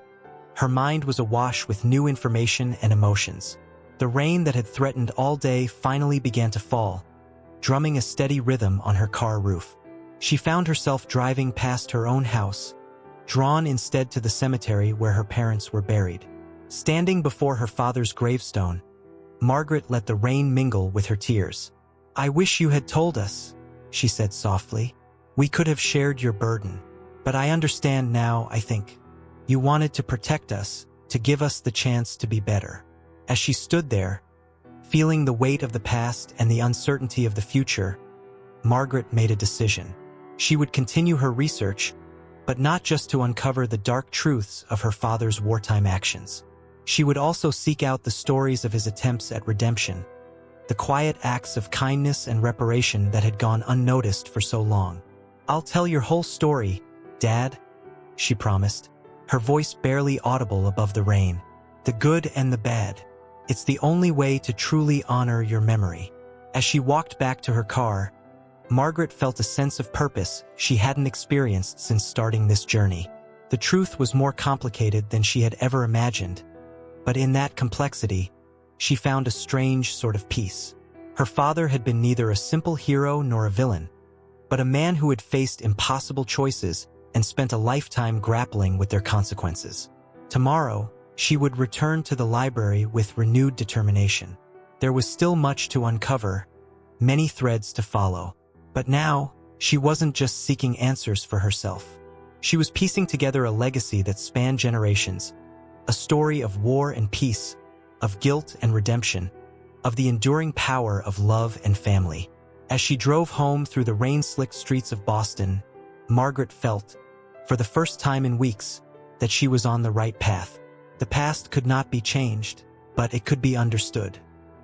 her mind was awash with new information and emotions. The rain that had threatened all day finally began to fall, drumming a steady rhythm on her car roof. She found herself driving past her own house, drawn instead to the cemetery where her parents were buried. Standing before her father's gravestone, Margaret let the rain mingle with her tears. "I wish you had told us," she said softly. "We could have shared your burden. But I understand now, I think. You wanted to protect us, to give us the chance to be better." As she stood there, feeling the weight of the past and the uncertainty of the future, Margaret made a decision. She would continue her research, but not just to uncover the dark truths of her father's wartime actions. She would also seek out the stories of his attempts at redemption, the quiet acts of kindness and reparation that had gone unnoticed for so long. "I'll tell your whole story, Dad," she promised, her voice barely audible above the rain. "The good and the bad. It's the only way to truly honor your memory." As she walked back to her car, Margaret felt a sense of purpose she hadn't experienced since starting this journey. The truth was more complicated than she had ever imagined, but in that complexity, she found a strange sort of peace. Her father had been neither a simple hero nor a villain, but a man who had faced impossible choices and spent a lifetime grappling with their consequences. Tomorrow, she would return to the library with renewed determination. There was still much to uncover, many threads to follow. But now, she wasn't just seeking answers for herself. She was piecing together a legacy that spanned generations, a story of war and peace, of guilt and redemption, of the enduring power of love and family. As she drove home through the rain-slicked streets of Boston, Margaret felt, for the first time in weeks, that she was on the right path. The past could not be changed, but it could be understood.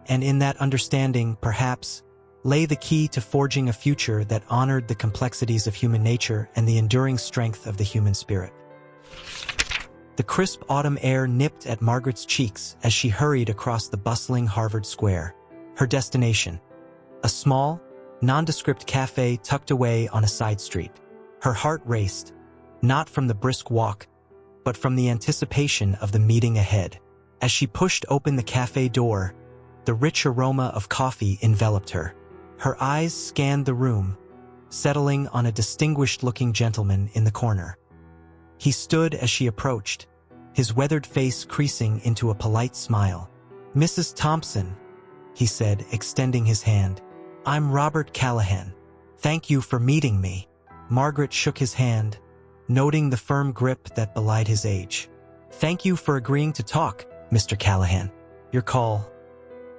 And in that understanding, perhaps, lay the key to forging a future that honored the complexities of human nature and the enduring strength of the human spirit. The crisp autumn air nipped at Margaret's cheeks as she hurried across the bustling Harvard Square. Her destination, a small, nondescript cafe tucked away on a side street. Her heart raced, not from the brisk walk, but from the anticipation of the meeting ahead. As she pushed open the cafe door, the rich aroma of coffee enveloped her. Her eyes scanned the room, settling on a distinguished-looking gentleman in the corner. He stood as she approached, his weathered face creasing into a polite smile. "Mrs. Thompson," he said, extending his hand. "I'm Robert Callahan. Thank you for meeting me." Margaret shook his hand, noting the firm grip that belied his age. "Thank you for agreeing to talk, Mr. Callahan. Your call,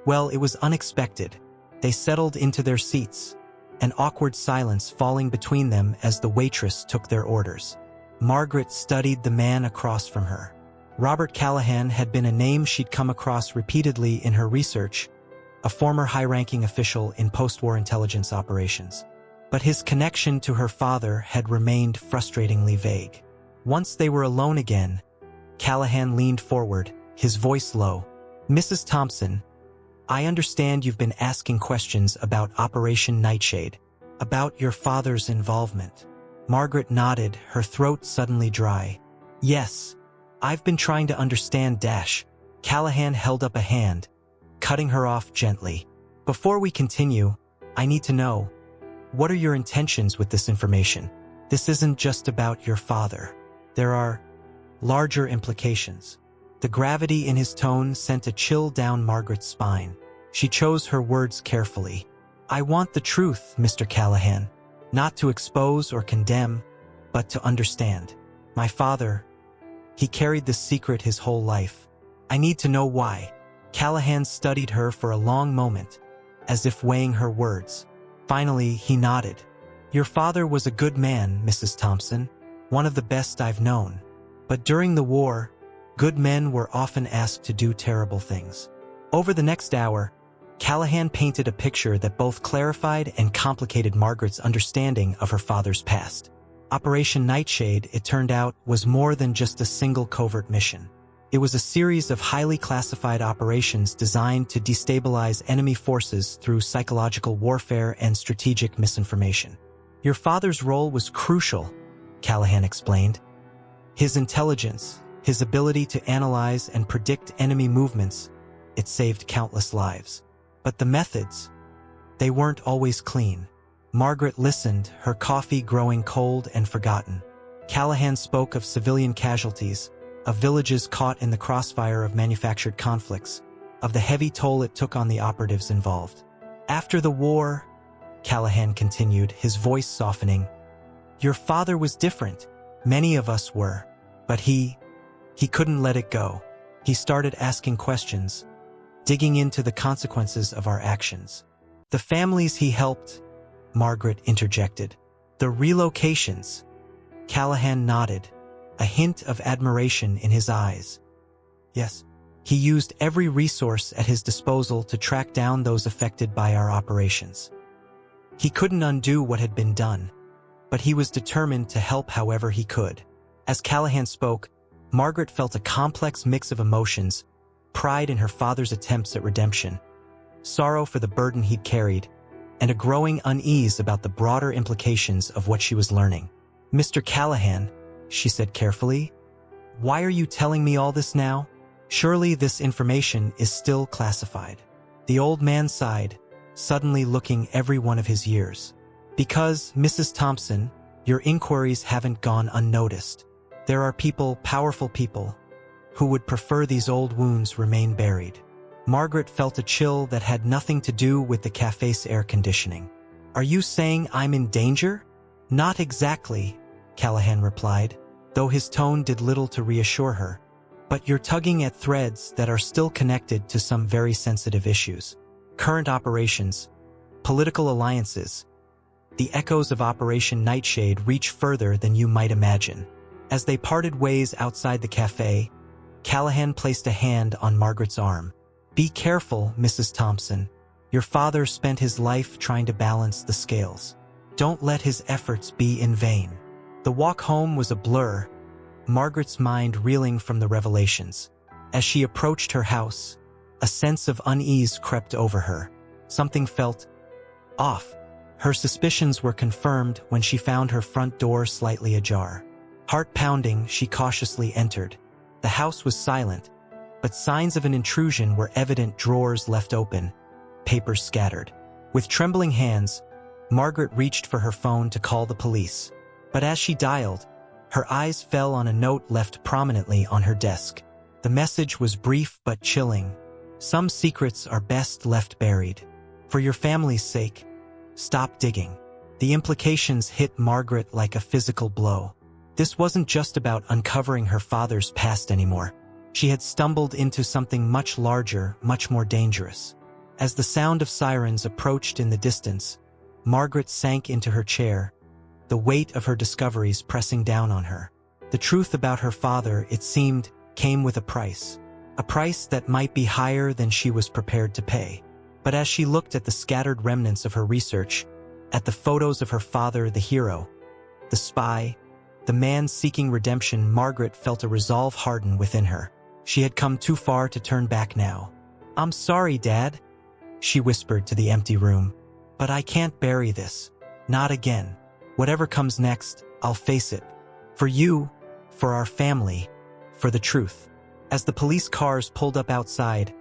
well, it was unexpected." They settled into their seats, an awkward silence falling between them as the waitress took their orders. Margaret studied the man across from her. Robert Callahan had been a name she'd come across repeatedly in her research, a former high-ranking official in post-war intelligence operations. But his connection to her father had remained frustratingly vague. Once they were alone again, Callahan leaned forward, his voice low. "Mrs. Thompson, I understand you've been asking questions about Operation Nightshade, about your father's involvement." Margaret nodded, her throat suddenly dry. "Yes, I've been trying to understand Dash." Callahan held up a hand, cutting her off gently. "Before we continue, I need to know, what are your intentions with this information? This isn't just about your father. There are larger implications." The gravity in his tone sent a chill down Margaret's spine. She chose her words carefully. "I want the truth, Mr. Callahan. Not to expose or condemn, but to understand. My father, he carried this secret his whole life. I need to know why. Callahan studied her for a long moment, as if weighing her words. Finally, he nodded. Your father was a good man, Mrs. Thompson, one of the best I've known. But during the war, good men were often asked to do terrible things. Over the next hour, Callahan painted a picture that both clarified and complicated Margaret's understanding of her father's past. Operation Nightshade, it turned out, was more than just a single covert mission. It was a series of highly classified operations designed to destabilize enemy forces through psychological warfare and strategic misinformation. Your father's role was crucial, Callahan explained. His intelligence, his ability to analyze and predict enemy movements, it saved countless lives. But the methods, they weren't always clean. Margaret listened, her coffee growing cold and forgotten. Callahan spoke of civilian casualties, of villages caught in the crossfire of manufactured conflicts, of the heavy toll it took on the operatives involved. After the war, Callahan continued, his voice softening, your father was different. Many of us were. But he couldn't let it go. He started asking questions, digging into the consequences of our actions. The families he helped, Margaret interjected. The relocations. Callahan nodded, a hint of admiration in his eyes. Yes, he used every resource at his disposal to track down those affected by our operations. He couldn't undo what had been done, but he was determined to help however he could. As Callahan spoke, Margaret felt a complex mix of emotions, pride in her father's attempts at redemption, sorrow for the burden he'd carried, and a growing unease about the broader implications of what she was learning. Mr. Callahan, she said carefully, why are you telling me all this now? Surely this information is still classified. The old man sighed, suddenly looking every one of his years. Because, Mrs. Thompson, your inquiries haven't gone unnoticed. There are people, powerful people, who would prefer these old wounds remain buried. Margaret felt a chill that had nothing to do with the cafe's air conditioning. Are you saying I'm in danger? Not exactly, Callahan replied, though his tone did little to reassure her. But you're tugging at threads that are still connected to some very sensitive issues. Current operations, political alliances. The echoes of Operation Nightshade reach further than you might imagine. As they parted ways outside the cafe, Callahan placed a hand on Margaret's arm. Be careful, Mrs. Thompson. Your father spent his life trying to balance the scales. Don't let his efforts be in vain. The walk home was a blur, Margaret's mind reeling from the revelations. As she approached her house, a sense of unease crept over her. Something felt off. Her suspicions were confirmed when she found her front door slightly ajar. Heart pounding, she cautiously entered. The house was silent, but signs of an intrusion were evident, drawers left open, papers scattered. With trembling hands, Margaret reached for her phone to call the police. But as she dialed, her eyes fell on a note left prominently on her desk. The message was brief but chilling. Some secrets are best left buried. For your family's sake, stop digging. The implications hit Margaret like a physical blow. This wasn't just about uncovering her father's past anymore. She had stumbled into something much larger, much more dangerous. As the sound of sirens approached in the distance, Margaret sank into her chair, the weight of her discoveries pressing down on her. The truth about her father, it seemed, came with a price that might be higher than she was prepared to pay. But as she looked at the scattered remnants of her research, at the photos of her father, the hero, the spy, the man seeking redemption, Margaret felt a resolve harden within her. She had come too far to turn back now. I'm sorry, Dad, she whispered to the empty room, but I can't bury this. Not again. Whatever comes next, I'll face it. For you, for our family, for the truth. As the police cars pulled up outside,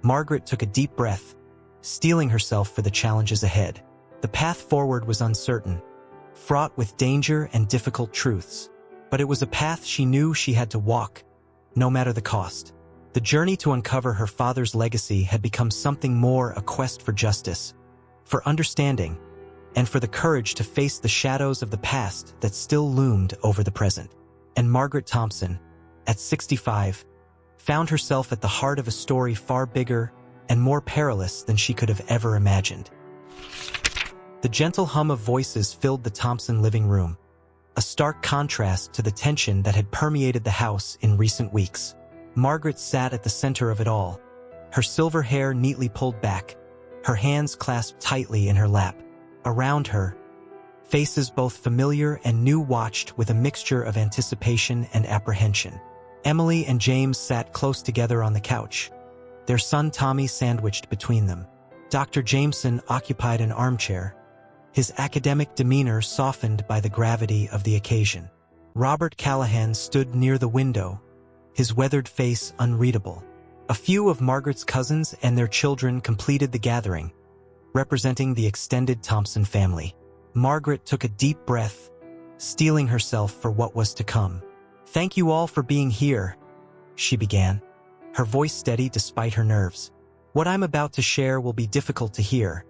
Margaret took a deep breath, steeling herself for the challenges ahead. The path forward was uncertain, fraught with danger and difficult truths, but it was a path she knew she had to walk, no matter the cost. The journey to uncover her father's legacy had become something more, a quest for justice, for understanding, and for the courage to face the shadows of the past that still loomed over the present. And Margaret Thompson, at 65, found herself at the heart of a story far bigger and more perilous than she could have ever imagined. The gentle hum of voices filled the Thompson living room, a stark contrast to the tension that had permeated the house in recent weeks. Margaret sat at the center of it all, her silver hair neatly pulled back, her hands clasped tightly in her lap. Around her, faces both familiar and new watched with a mixture of anticipation and apprehension. Emily and James sat close together on the couch, their son Tommy sandwiched between them. Dr. Jameson occupied an armchair, his academic demeanor softened by the gravity of the occasion. Robert Callahan stood near the window, his weathered face unreadable. A few of Margaret's cousins and their children completed the gathering, representing the extended Thompson family. Margaret took a deep breath, steeling herself for what was to come. "Thank you all for being here," she began, her voice steady despite her nerves. "What I'm about to share will be difficult to hear,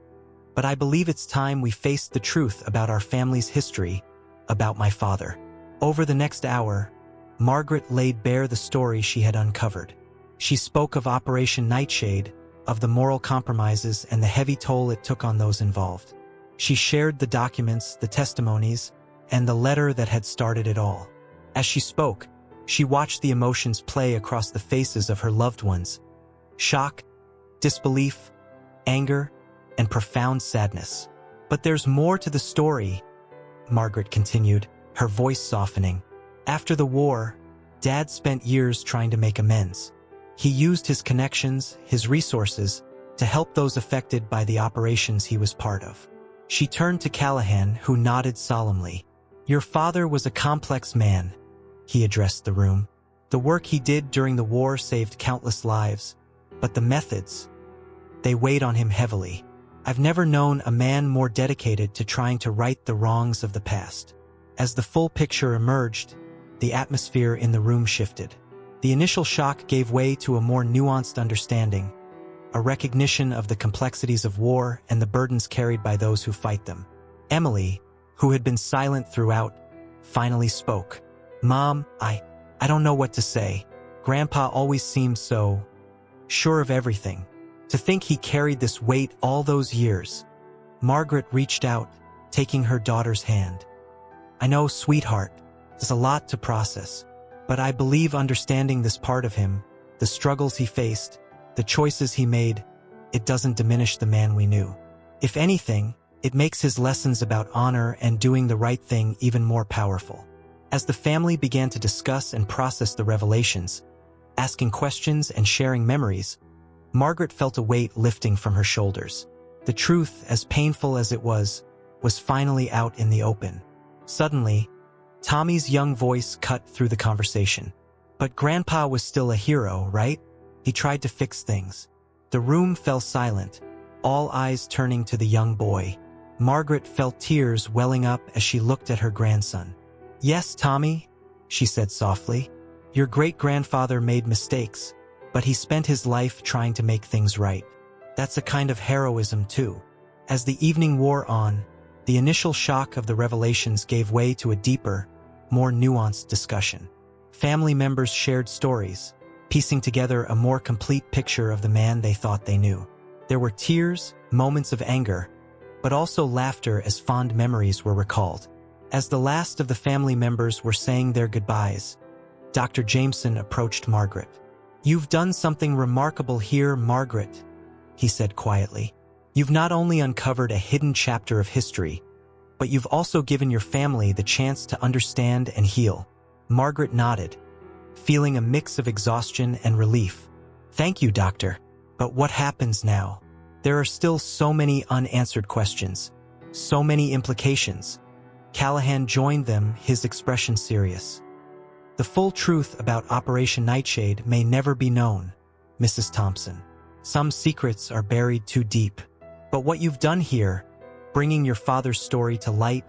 but I believe it's time we faced the truth about our family's history, about my father." Over the next hour, Margaret laid bare the story she had uncovered. She spoke of Operation Nightshade, of the moral compromises and the heavy toll it took on those involved. She shared the documents, the testimonies, and the letter that had started it all. As she spoke, she watched the emotions play across the faces of her loved ones: shock, disbelief, anger, and profound sadness. "But there's more to the story," Margaret continued, her voice softening. "After the war, Dad spent years trying to make amends. He used his connections, his resources, to help those affected by the operations he was part of." She turned to Callahan, who nodded solemnly. "Your father was a complex man," he addressed the room. "The work he did during the war saved countless lives, but the methods, they weighed on him heavily. I've never known a man more dedicated to trying to right the wrongs of the past." As the full picture emerged, the atmosphere in the room shifted. The initial shock gave way to a more nuanced understanding, a recognition of the complexities of war and the burdens carried by those who fight them. Emily, who had been silent throughout, finally spoke. "Mom, I don't know what to say. Grandpa always seemed so sure of everything. To think he carried this weight all those years." Margaret reached out, taking her daughter's hand. "I know, sweetheart, there's a lot to process, but I believe understanding this part of him, the struggles he faced, the choices he made, it doesn't diminish the man we knew. If anything, it makes his lessons about honor and doing the right thing even more powerful." As the family began to discuss and process the revelations, asking questions and sharing memories, Margaret felt a weight lifting from her shoulders. The truth, as painful as it was finally out in the open. Suddenly, Tommy's young voice cut through the conversation. "But Grandpa was still a hero, right? He tried to fix things." The room fell silent, all eyes turning to the young boy. Margaret felt tears welling up as she looked at her grandson. "Yes, Tommy," she said softly. "Your great-grandfather made mistakes, but he spent his life trying to make things right. That's a kind of heroism, too." As the evening wore on, the initial shock of the revelations gave way to a deeper, more nuanced discussion. Family members shared stories, piecing together a more complete picture of the man they thought they knew. There were tears, moments of anger, but also laughter as fond memories were recalled. As the last of the family members were saying their goodbyes, Dr. Jameson approached Margaret. "You've done something remarkable here, Margaret," he said quietly. "You've not only uncovered a hidden chapter of history, but you've also given your family the chance to understand and heal." Margaret nodded, feeling a mix of exhaustion and relief. "Thank you, Doctor. But what happens now? There are still so many unanswered questions, so many implications." Callahan joined them, his expression serious. "The full truth about Operation Nightshade may never be known, Mrs. Thompson. Some secrets are buried too deep. But what you've done here, bringing your father's story to light,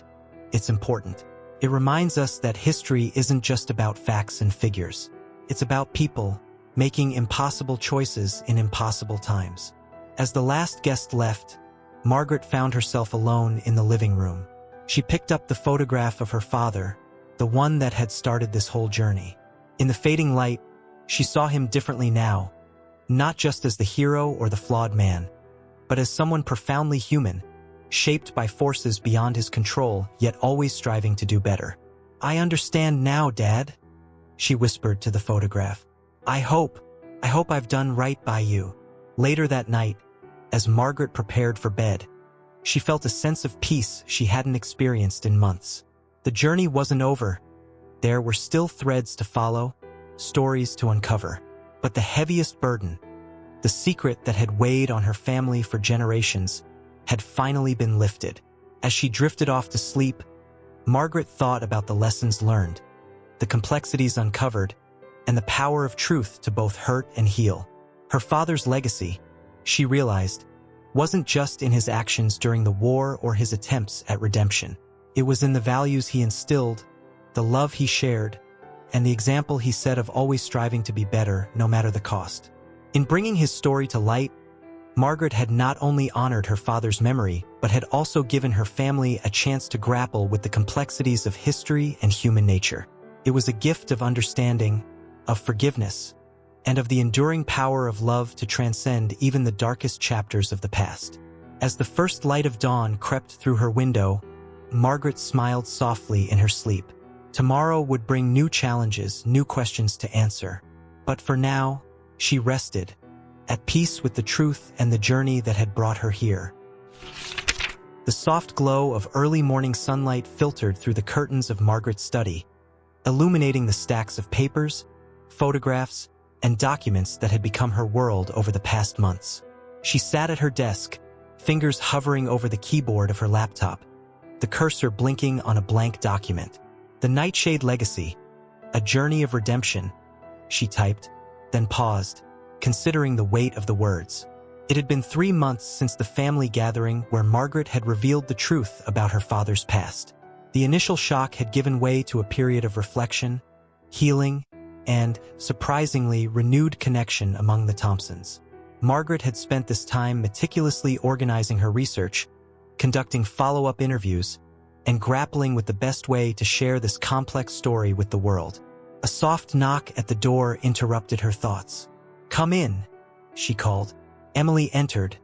it's important. It reminds us that history isn't just about facts and figures. It's about people making impossible choices in impossible times." As the last guest left, Margaret found herself alone in the living room. She picked up the photograph of her father, the one that had started this whole journey. In the fading light, she saw him differently now, not just as the hero or the flawed man, but as someone profoundly human, shaped by forces beyond his control, yet always striving to do better. "I understand now, Dad," she whispered to the photograph. I hope I've done right by you." Later that night, as Margaret prepared for bed, she felt a sense of peace she hadn't experienced in months. The journey wasn't over. There were still threads to follow, stories to uncover. But the heaviest burden, the secret that had weighed on her family for generations, had finally been lifted. As she drifted off to sleep, Margaret thought about the lessons learned, the complexities uncovered, and the power of truth to both hurt and heal. Her father's legacy, she realized, wasn't just in his actions during the war or his attempts at redemption. It was in the values he instilled, the love he shared, and the example he set of always striving to be better no matter the cost. In bringing his story to light, Margaret had not only honored her father's memory, but had also given her family a chance to grapple with the complexities of history and human nature. It was a gift of understanding, of forgiveness, and of the enduring power of love to transcend even the darkest chapters of the past. As the first light of dawn crept through her window, Margaret smiled softly in her sleep. Tomorrow would bring new challenges, new questions to answer. But for now, she rested, at peace with the truth and the journey that had brought her here. The soft glow of early morning sunlight filtered through the curtains of Margaret's study, illuminating the stacks of papers, photographs, and documents that had become her world over the past months. She sat at her desk, fingers hovering over the keyboard of her laptop, the cursor blinking on a blank document. "The Nightshade Legacy, a journey of redemption," she typed, then paused, considering the weight of the words. It had been 3 months since the family gathering where Margaret had revealed the truth about her father's past. The initial shock had given way to a period of reflection, healing, and, surprisingly, renewed connection among the Thompsons. Margaret had spent this time meticulously organizing her research, conducting follow-up interviews, and grappling with the best way to share this complex story with the world. A soft knock at the door interrupted her thoughts. "Come in," she called. Emily entered,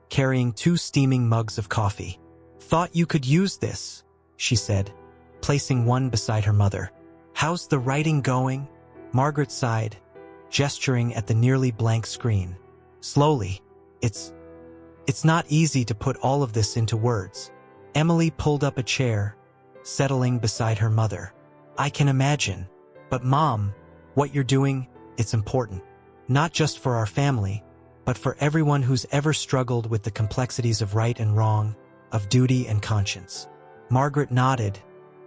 carrying 2 steaming mugs of coffee. "Thought you could use this," she said, placing one beside her mother. "How's the writing going?" Margaret sighed, gesturing at the nearly blank screen. "Slowly. It's not easy to put all of this into words." Emily pulled up a chair, settling beside her mother. "I can imagine. But Mom, what you're doing, it's important. Not just for our family, but for everyone who's ever struggled with the complexities of right and wrong, of duty and conscience." Margaret nodded,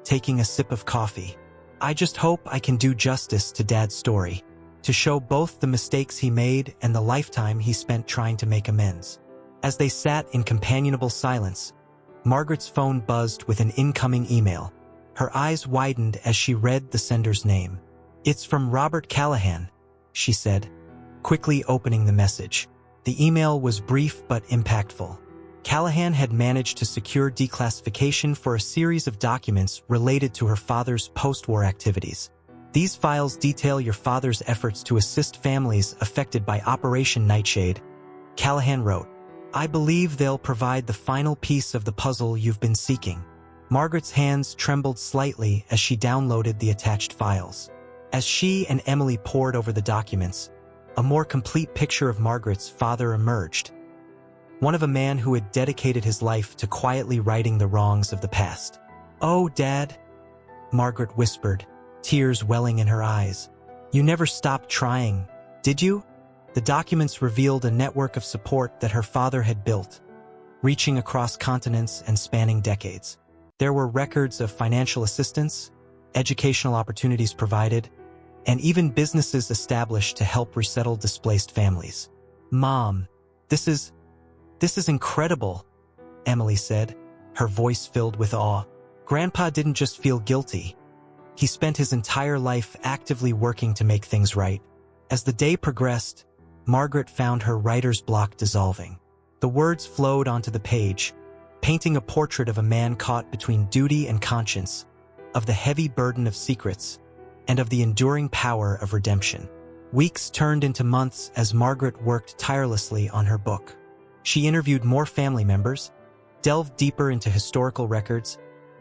taking a sip of coffee. "I just hope I can do justice to Dad's story, to show both the mistakes he made and the lifetime he spent trying to make amends." As they sat in companionable silence, Margaret's phone buzzed with an incoming email. Her eyes widened as she read the sender's name. "It's from Robert Callahan," she said, quickly opening the message. The email was brief but impactful. Callahan had managed to secure declassification for a series of documents related to her father's post-war activities. "These files detail your father's efforts to assist families affected by Operation Nightshade," Callahan wrote. "I believe they'll provide the final piece of the puzzle you've been seeking." Margaret's hands trembled slightly as she downloaded the attached files. As she and Emily pored over the documents, a more complete picture of Margaret's father emerged. One of a man who had dedicated his life to quietly righting the wrongs of the past. "Oh, Dad," Margaret whispered, tears welling in her eyes. "You never stopped trying, did you?" The documents revealed a network of support that her father had built, reaching across continents and spanning decades. There were records of financial assistance, educational opportunities provided, and even businesses established to help resettle displaced families. "Mom, this is incredible," Emily said, her voice filled with awe. Grandpa didn't just feel guilty. He spent his entire life actively working to make things right. As the day progressed, Margaret found her writer's block dissolving. The words flowed onto the page, painting a portrait of a man caught between duty and conscience, of the heavy burden of secrets, and of the enduring power of redemption. Weeks turned into months as Margaret worked tirelessly on her book. She interviewed more family members, delved deeper into historical records,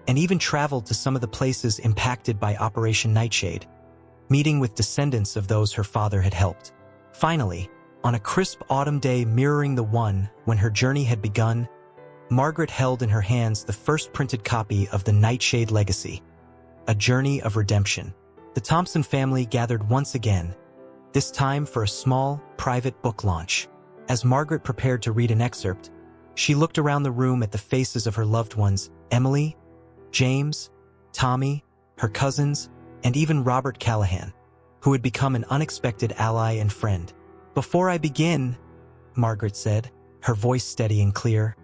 and even traveled to some of the places impacted by Operation Nightshade, meeting with descendants of those her father had helped. Finally, on a crisp autumn day mirroring the one when her journey had begun, Margaret held in her hands the first printed copy of The Nightshade Legacy, A Journey of Redemption. The Thompson family gathered once again, this time for a small, private book launch. As Margaret prepared to read an excerpt, she looked around the room at the faces of her loved ones, Emily, James, Tommy, her cousins, and even Robert Callahan, who had become an unexpected ally and friend. "Before I begin," Margaret said, her voice steady and clear,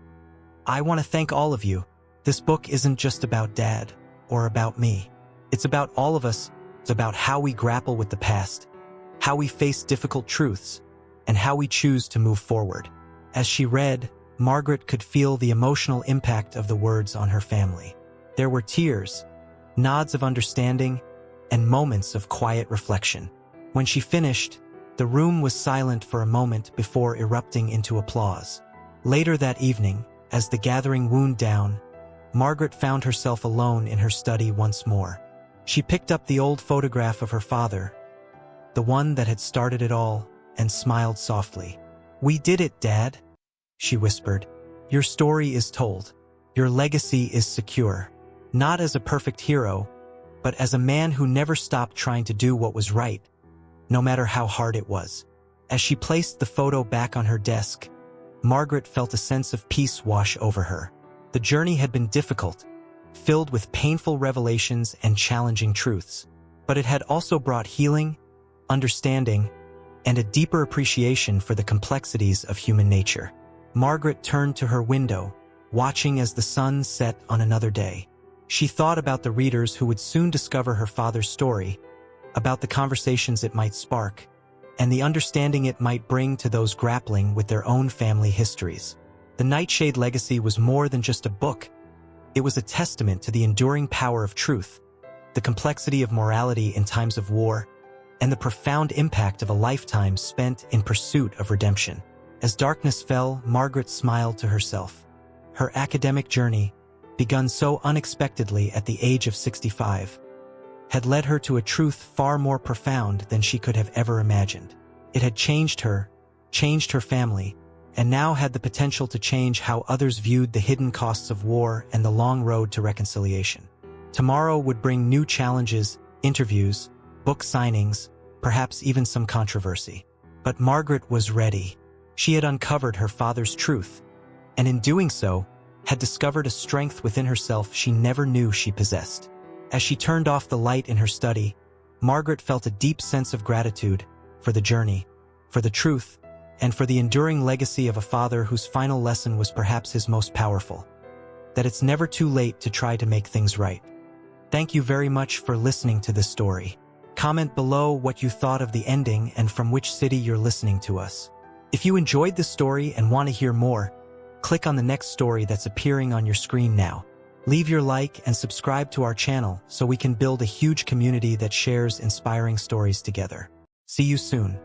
"I want to thank all of you. This book isn't just about Dad or about me. It's about all of us. It's about how we grapple with the past, how we face difficult truths, and how we choose to move forward." As she read, Margaret could feel the emotional impact of the words on her family. There were tears, nods of understanding, and moments of quiet reflection. When she finished, the room was silent for a moment before erupting into applause. Later that evening, as the gathering wound down, Margaret found herself alone in her study once more. She picked up the old photograph of her father, the one that had started it all, and smiled softly. "We did it, Dad," she whispered. "Your story is told. Your legacy is secure. Not as a perfect hero, but as a man who never stopped trying to do what was right, no matter how hard it was." As she placed the photo back on her desk, Margaret felt a sense of peace wash over her. The journey had been difficult, filled with painful revelations and challenging truths, but it had also brought healing, understanding, and a deeper appreciation for the complexities of human nature. Margaret turned to her window, watching as the sun set on another day. She thought about the readers who would soon discover her father's story, about the conversations it might spark, and the understanding it might bring to those grappling with their own family histories. The Nightshade Legacy was more than just a book. It was a testament to the enduring power of truth, the complexity of morality in times of war, and the profound impact of a lifetime spent in pursuit of redemption. As darkness fell, Margaret smiled to herself. Her academic journey, begun so unexpectedly at the age of 65, had led her to a truth far more profound than she could have ever imagined. It had changed her family, and now had the potential to change how others viewed the hidden costs of war and the long road to reconciliation. Tomorrow would bring new challenges, interviews, book signings, perhaps even some controversy. But Margaret was ready. She had uncovered her father's truth, and in doing so, had discovered a strength within herself she never knew she possessed. As she turned off the light in her study, Margaret felt a deep sense of gratitude for the journey, for the truth, and for the enduring legacy of a father whose final lesson was perhaps his most powerful: that it's never too late to try to make things right. Thank you very much for listening to this story. Comment below what you thought of the ending and from which city you're listening to us. If you enjoyed this story and want to hear more, click on the next story that's appearing on your screen now. Leave your like and subscribe to our channel so we can build a huge community that shares inspiring stories together. See you soon.